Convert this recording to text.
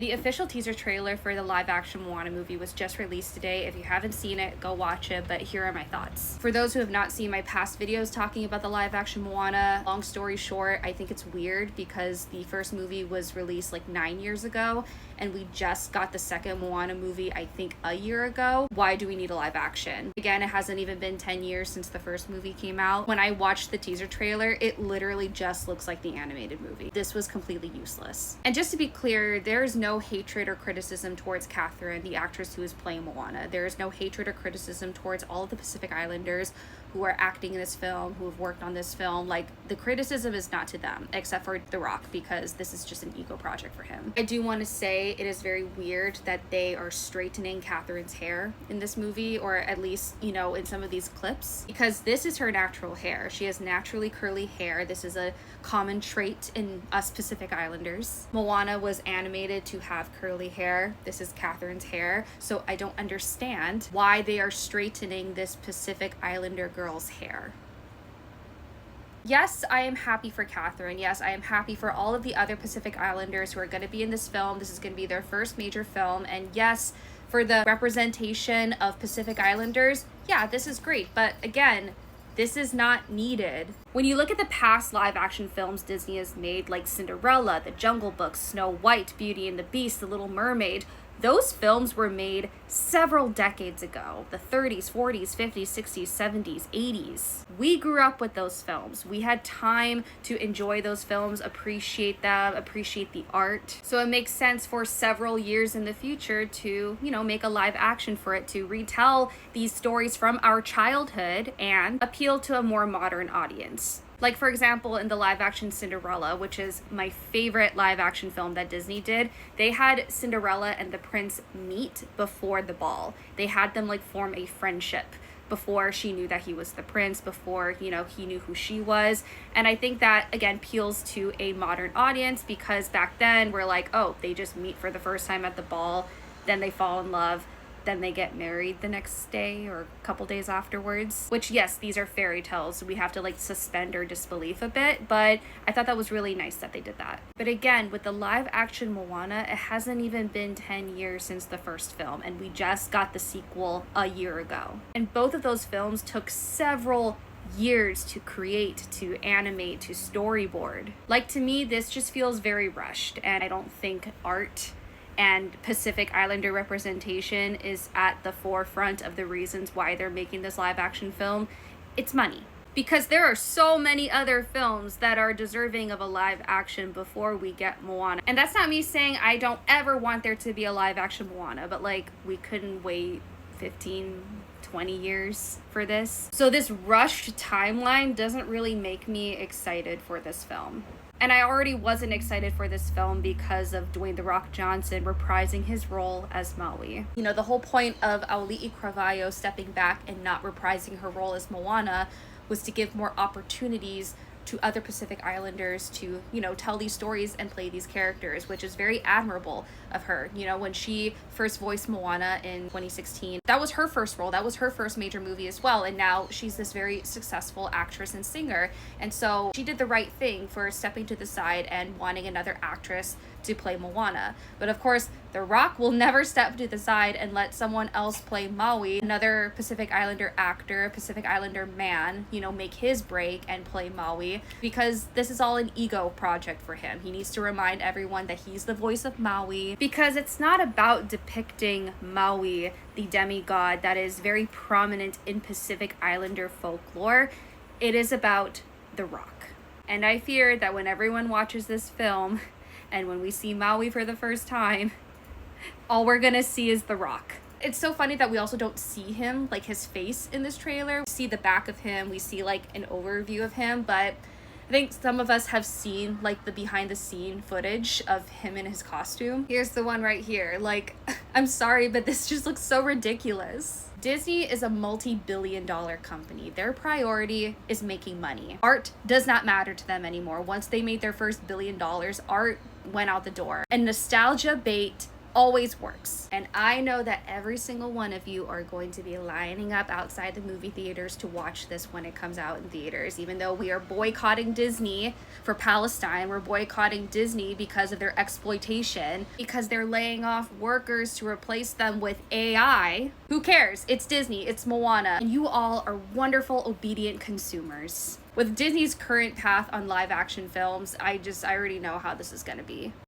The official teaser trailer for the live-action Moana movie was just released today. If you haven't seen it, go watch it, but here are my thoughts. For those who have not seen my past videos talking about the live-action Moana, long story short, I think it's weird because the first movie was released like 9 years ago, and we just got the second Moana movie, I think, a year ago. Why do we need a live action? Again, it hasn't even been 10 years since the first movie came out. When I watched the teaser trailer, it literally just looks like the animated movie. This was completely useless. And just to be clear, there is no hatred or criticism towards Catherine, the actress who is playing Moana. There is no hatred or criticism towards all of the Pacific Islanders who are acting in this film, who have worked on this film. Like, the criticism is not to them, except for The Rock, because this is just an ego project for him. I do want to say it is very weird that they are straightening Catherine's hair in this movie, or at least, you know, in some of these clips, because this is her natural hair. She has naturally curly hair. This is a common trait in us Pacific Islanders. Moana was animated to have curly hair. This is Catherine's hair. So I don't understand why they are straightening this Pacific Islander girl's hair. Yes, I am happy for Catherine. Yes, I am happy for all of the other Pacific Islanders who are going to be in this film. This is going to be their first major film. And yes, for the representation of Pacific Islanders, yeah, this is great. But again, this is not needed. When you look at the past live action films Disney has made, like Cinderella, The Jungle Book, Snow White, Beauty and the Beast, The Little Mermaid, those films were made several decades ago, the 30s, 40s, 50s, 60s, 70s, 80s. We grew up with those films. We had time to enjoy those films, appreciate them, appreciate the art. So it makes sense for several years in the future to, you know, make a live action for it, to retell these stories from our childhood and appeal to a more modern audience. Like, for example, in the live-action Cinderella, which is my favorite live-action film that Disney did, they had Cinderella and the prince meet before the ball. They had them, like, form a friendship before she knew that he was the prince, before, you know, he knew who she was. And I think that, again, appeals to a modern audience because back then we're like, oh, they just meet for the first time at the ball, then they fall in love, then they get married the next day or a couple days afterwards. Which, yes, these are fairy tales. We have to like suspend our disbelief a bit, but I thought that was really nice that they did that. But again, with the live action Moana, it hasn't even been 10 years since the first film, and we just got the sequel a year ago. And both of those films took several years to create, to animate, to storyboard. Like, to me, this just feels very rushed, and I don't think art and Pacific Islander representation is at the forefront of the reasons why they're making this live action film. It's money. Because there are so many other films that are deserving of a live action before we get Moana. And that's not me saying I don't ever want there to be a live action Moana, but like, we couldn't wait 15, 20 years for this. So this rushed timeline doesn't really make me excited for this film. And I already wasn't excited for this film because of Dwayne "The Rock" Johnson reprising his role as Maui. You know, the whole point of Auli'i Cravalho stepping back and not reprising her role as Moana was to give more opportunities to other Pacific Islanders to, you know, tell these stories and play these characters, which is very admirable of her. You know, when she first voiced Moana in 2016, that was her first role. That was her first major movie as well. And now she's this very successful actress and singer. And so she did the right thing for stepping to the side and wanting another actress to play Moana. But of course, The Rock will never step to the side and let someone else play Maui, another Pacific Islander actor, Pacific Islander man, you know, make his break and play Maui, because this is all an ego project for him. He needs to remind everyone that he's the voice of Maui, because it's not about depicting Maui, the demigod that is very prominent in Pacific Islander folklore. It is about The Rock. And I fear that when everyone watches this film, and when we see Maui for the first time, all we're gonna see is The Rock. It's so funny that we also don't see him, like his face in this trailer. We see the back of him, we see like an overview of him, but I think some of us have seen like the behind the scene footage of him in his costume. Here's the one right here. Like, I'm sorry, but this just looks so ridiculous. Disney is a multi-billion-dollar company. Their priority is making money. Art does not matter to them anymore. Once they made their first $1 billion, art went out the door. And nostalgia bait always works. And I know that every single one of you are going to be lining up outside the movie theaters to watch this when it comes out in theaters. Even though we are boycotting Disney for Palestine, we're boycotting Disney because of their exploitation, because they're laying off workers to replace them with AI. Who cares? It's Disney, it's Moana, and you all are wonderful, obedient consumers. With Disney's current path on live action films, I already know how this is gonna be.